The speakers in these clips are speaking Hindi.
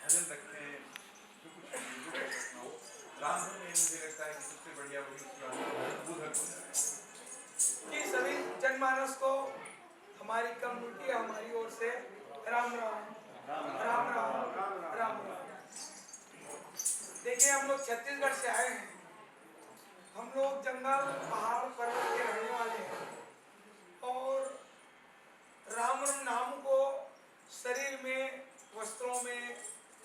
भजन रखें जो कुछ लोगों को रखना हो। रामधन में मुझे लगता है कि सबसे बढ़िया वही उसका बोधक होता है कि सभी जनमानस को हमारी कम्युनिटी हमारी ओर से राम राम राम राम राम राम। देखिए, हम लोग छत्तीसगढ़ से आए हैं। हम लोग जंगल पहाड़ पर्वत के रहने वाले हैं और राम राम नाम को शरीर में, वस्त्रों में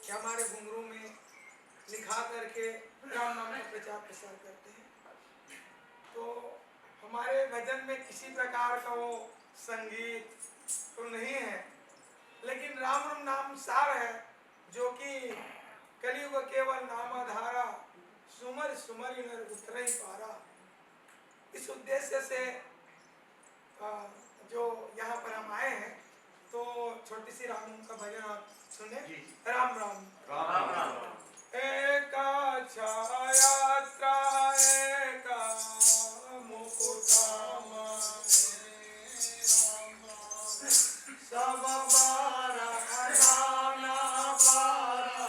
या हमारे घुंघरू में लिखा करके राम नाम का प्रचार प्रसार करते हैं। तो हमारे भजन में किसी प्रकार का वो संगीत तो नहीं है, लेकिन राम राम नाम सार है, जो कि कलयुग केवल नाम धारा, सुमर सुमर नर उतरई पारा। इस उद्देश्य से जो यहाँ पर हम आए हैं, तो छोटी सी राम नाम का भजन आप सुने। राम राम राम राम। एका छायात्रा एका मुकुटमा सब बारा नाना पारा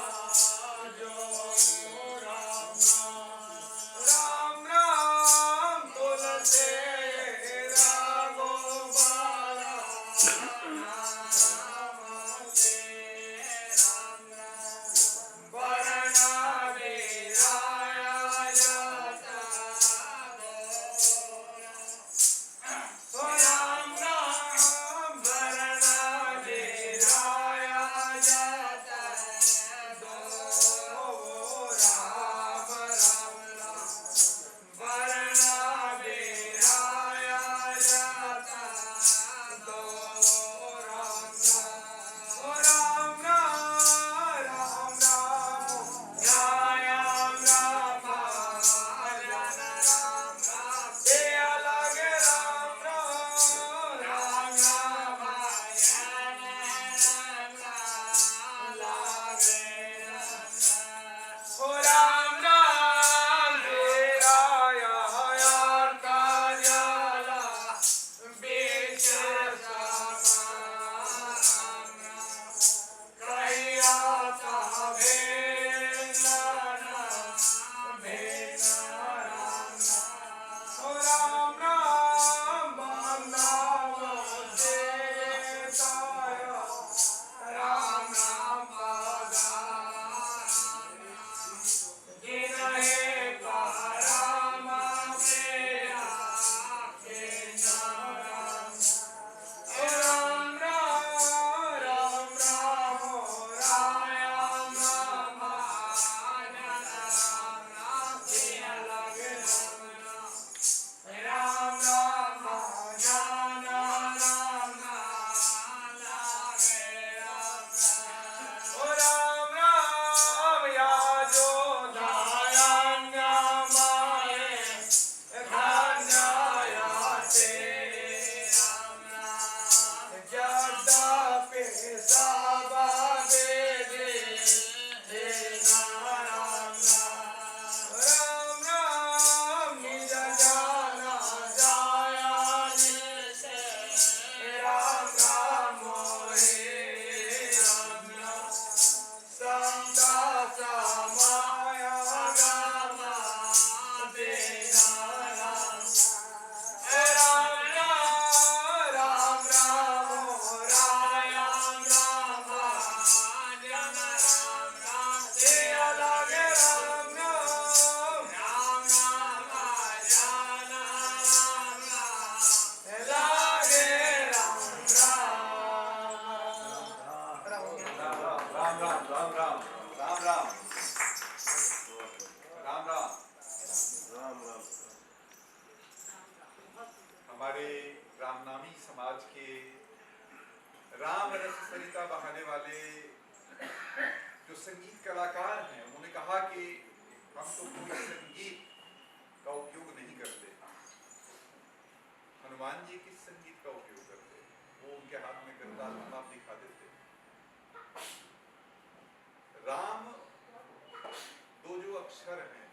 जो राम राम राम तुलसे रागो बारा हमारे रामनामी समाज के राम रस सरिता बहाने वाले जो संगीत कलाकार हैं, उन्होंने कहा कि हम तो कोई संगीत का उपयोग नहीं करते। हनुमान जी किस संगीत का उपयोग करते? वो उनके हाथ में गदा आप दिखा देते। राम दो जो अक्षर हैं,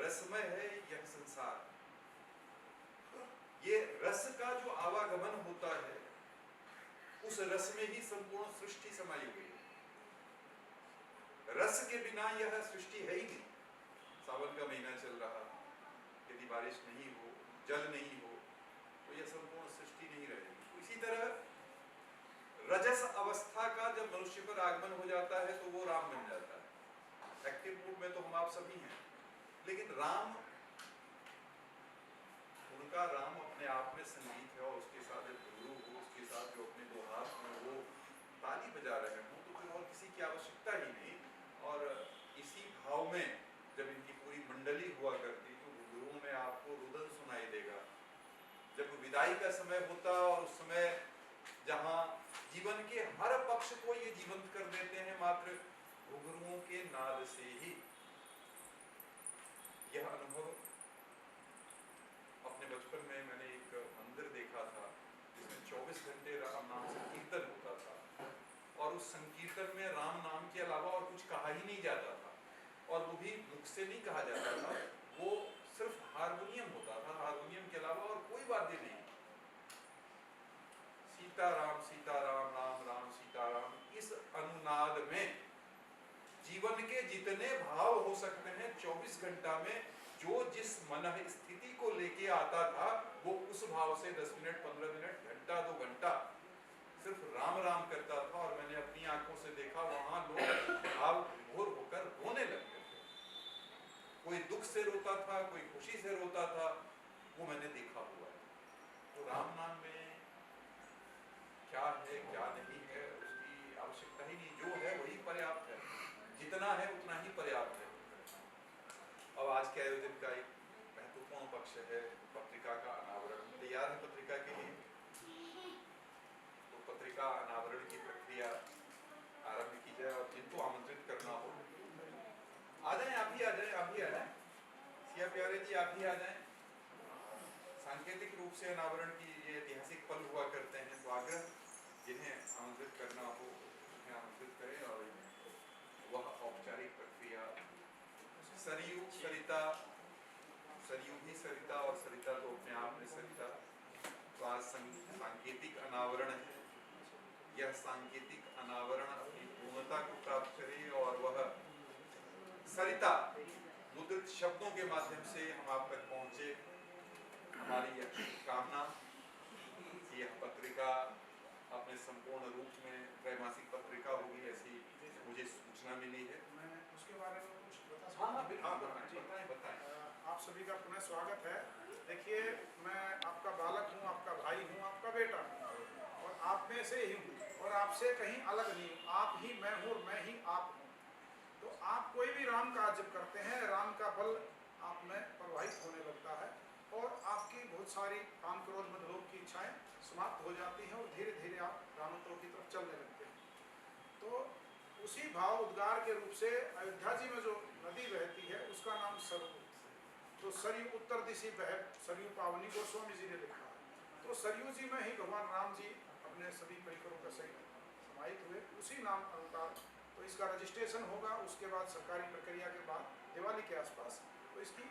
रसमय है यह संसार। ये रस का जो आवागमन होता है, उस रस में ही संपूर्ण सृष्टि समाई हुई है। रस के बिना यह सृष्टि है ही नहीं। सावन का महीना चल रहा, यदि बारिश नहीं हो, जल नहीं हो, तो यह संपूर्ण सृष्टि नहीं रहेगी। इसी तरह रजस अवस्था का जब मनुष्य पर आगमन हो जाता है तो वो राम बन जाता है। एक्टिव मूड में तो हम आप सभी हैं, लेकिन राम, उनका राम अपने आप में संगीत है, और उसके साथ एक गुरु हो, उसके साथ जो अपने दो हाथ में वो ताली बजा रहे हो, तो फिर और किसी की आवश्यकता ही नहीं। और इसी भाव में जब इनकी पूरी मंडली हुआ करती तो गुरुओं में आपको रुदन सुनाई देगा। जब विदाई का समय होता और उस समय जहाँ जीवन के हर पक्ष को ये जीवंत कर देते हैं मात्र गुरुओं के नाद से ही। यह अनुभव अपने बचपन में मैंने एक मंदिर देखा था जिसमें 24 घंटे राम नाम संकीर्तन होता था, और उस संकीर्तन में राम नाम के अलावा और कुछ कहा ही नहीं जाता था, और वो भी मुख से नहीं कहा जाता था, वो सिर्फ हारमोनियम होता था, हारमोनियम के अलावा और कोई वाद्य नहीं। सीताराम सीताराम राम राम सीताराम, इस अनुनाद में जीवन के जितने भाव हो सकते हैं 24 घंटा में जो जिस मन स्थिति को लेके आता था, वो उस भाव से 10 मिनट 15 मिनट घंटा 2 घंटा सिर्फ राम राम करता था। और मैंने अपनी आंखों से देखा वहां लोग भाव विभोर होकर रोने लगते थे। कोई दुख से रोता था, कोई खुशी से रोता था, वो मैंने देखा हुआ है। तो राम नाम में क्या है क्या नहीं है उसकी आवश्यकता ही नहीं, जो है वही पर्याप्त है, जितना है उतना ही पर्याप्त है। अब आज के आयोजन का एक महत्वपूर्ण पक्ष है पत्रिका का अनावरण। तैयार है पत्रिका के लिए, तो पत्रिका अनावरण की प्रक्रिया आरंभ की जाए, और जिनको आमंत्रित करना हो आ जाए, आप भी आ जाए, आप भी आ जाए, सिया प्यारे जी आप भी आ जाए। सांकेतिक रूप से अनावरण की ये ऐतिहासिक पल हुआ करते हैं, तो आग्रह जिन्हें आमंत्रित करना हो उन्हें आमंत्रित करें, और वह औपचारिक प्रक्रिया सरयू सरिता, सरयू भी सरिता और सरिता तो अपने आप में सरिता। तो आज सांकेतिक अनावरण है, यह सांकेतिक अनावरण अपनी पूर्णता को प्राप्त करे, और वह सरिता मुद्रित शब्दों के माध्यम से हम आप तक पहुंचे। हमारी यह कामना कि यह पत्रिका अपने संपूर्ण रूप में त्रैमासिक पत्रिका होगी, ऐसी मुझे सूचना मिली है। मैं उसके बारे में कुछ बता सकता हाँ हूँ? बताएं। आप सभी का पुनः स्वागत है। देखिए, मैं आपका बालक हूँ, आपका भाई हूँ, आपका बेटा हूँ, और आप में से ही हूँ, और आपसे कहीं अलग नहीं हूँ। आप ही मैं हूँ और मैं ही आप हूँ। तो आप कोई भी राम कार्य जब करते हैं, राम का बल आप में प्रवाहित होने लगता है, और आपकी बहुत सारी काम क्रोध मद लोभ की इच्छाएं समाप्त हो जाती हैं, और धीरे धीरे आप रामत्व की तरफ चलने लगते हैं। तो उसी भाव उद्गार के रूप से अयोध्या जी में जो नदी बहती है उसका नाम सरयू। तो सरयू उत्तर दिशा बह सरयू पावनी, गोस्वामी जी ने लिखा है। तो सरयू जी में ही भगवान राम जी अपने सभी परिकरों का सहित समाहित हुए, उसी नाम अनुसार। तो इसका रजिस्ट्रेशन होगा, उसके बाद सरकारी प्रक्रिया के बाद दिवाली के आसपास। तो इसकी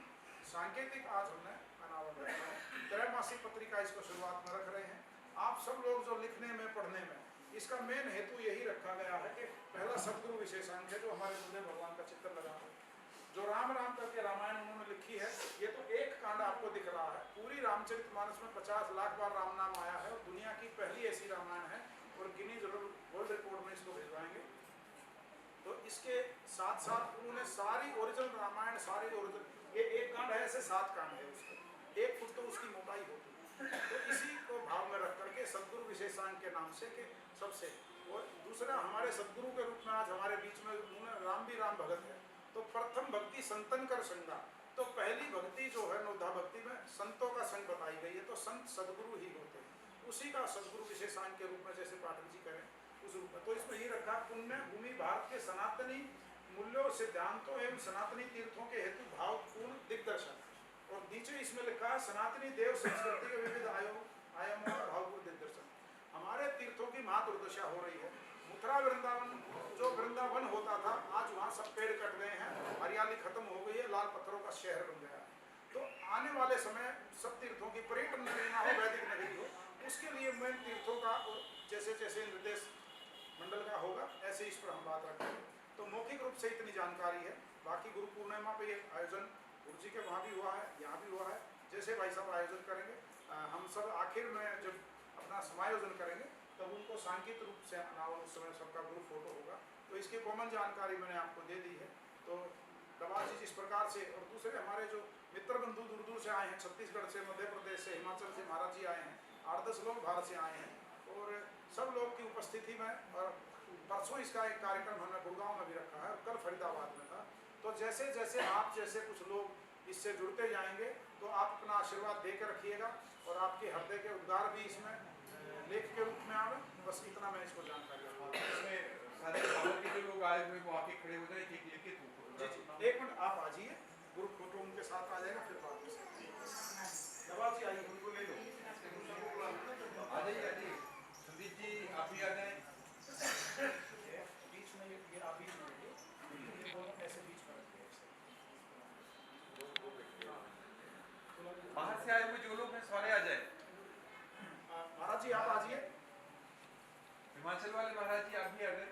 सांकेतिक आज हमने अनावरण रखा है। त्रैमासिक पत्रिका इसको शुरुआत में रख रहे हैं। आप सब लोग जो लिखने में पढ़ने में, इसका मेन हेतु यही रखा गया है कि पहला सदगुरु विशेषांक है, जो हमारे गुरुदेव भगवान का चित्र लगा है, जो राम राम करके रामायण उन्होंने लिखी है। ये तो एक कांड आपको दिख रहा है, पूरी रामचरितमानस में 50 लाख बार राम नाम आया है, और दुनिया की पहली ऐसी रामायण है, और गिनीज वर्ल्ड रिकॉर्ड में इसको भिजवाएंगे। तो इसके साथ साथ उन्होंने सारी ओरिजिनल रामायण, सारी ओरिजिनल, ये एक कांड है, ऐसे 7 कांड है उसके, 1 फुट तो उसकी मोटाई होती है। तो इसी को भाव में रख करके सदगुरु विशेषांक के नाम से के सबसे, और दूसरा हमारे सदगुरु के रूप में आज हमारे बीच में उन्होंने राम भी राम भगत है। तो प्रथम भक्ति संतन कर संगा, तो पहली भक्ति जो है नोधा भक्ति में संतों का संग बताई गई है। तो संत सदगुरु ही होते हैं, उसी का सदगुरु विशेषांक के रूप में जैसे पाठक जी करें उस रूप में। तो इसमें ये रखा, पुण्य भूमि भारत के सनातनी मूल्यों सिद्धांतों एवं सनातनी तीर्थों के हेतु भावपूर्ण दिग्दर्शन। और नीचे इसमें लिखा है सनातनी देव संस्कृति के विविध आयामों का भावपूर्ण दिग्दर्शन। हमारे तीर्थों की महादुर्दशा हो रही है। मथुरा वृंदावन, जो वृंदावन होता था, आज वहाँ सब पेड़ कट गए हैं, हरियाली खत्म हो गई है, लाल पत्थरों का शहर बन गया है। तो आने वाले समय सब तीर्थों की पर्यटन नगरी ना हो, वैदिक नगरी हो, उसके लिए मैं तीर्थों का, और जैसे जैसे निर्देश मंडल का होगा ऐसे इस पर हम बात रखेंगे। तो मौखिक रूप से इतनी जानकारी है। बाकी गुरु पूर्णिमा पे ये आयोजन गुरु जी के वहाँ भी हुआ है, यहाँ भी हुआ है। जैसे भाई साहब आयोजन करेंगे, हम सब आखिर में जब अपना समायोजन करेंगे तब उनको सांकेतिक रूप से अनावरण उस समय सबका ग्रुप फोटो होगा। तो इसकी कॉमन जानकारी मैंने आपको दे दी है। तो डबाल जी जिस प्रकार से, और दूसरे हमारे जो मित्र बंधु दूर दूर से आए हैं, छत्तीसगढ़ से, मध्य प्रदेश से, हिमाचल से महाराज जी आए हैं, 8-10 लोग भारत से आए हैं, और सब लोग की उपस्थिति में, और परसों इसका एक कार्यक्रम हमने गुड़गांव में भी रखा है और कल फरीदाबाद में था। तो जैसे जैसे आप जैसे कुछ लोग इससे जुड़ते जाएंगे तो आप अपना आशीर्वाद दे कर रखिएगा, और आपके हृदय के उद्गार भी इसमें लेख के रूप में आवे। बस इतना मैं इसको जानकारी दूंगा। इसमें सारे बाहर के जो लोग आए हुए वो आके खड़े हो जाए, एक लिखित जी जी, एक मिनट आप आ जाइए, ग्रुप फोटो उनके साथ आ जाएगा, फिर बात में नवाब जी आइए, उनको ले लो, आ जाइए। संदीप जी आप भी आ जाए। बीच में ये आप बीच में बैठिए, दोनों ऐसे बीच में रखिए। बाहर से आए हुए जो लोग हैं सारे आ जाए। महाराज जी आप आ जाइए। हिमाचल वाले महाराज जी आप भी आ गए।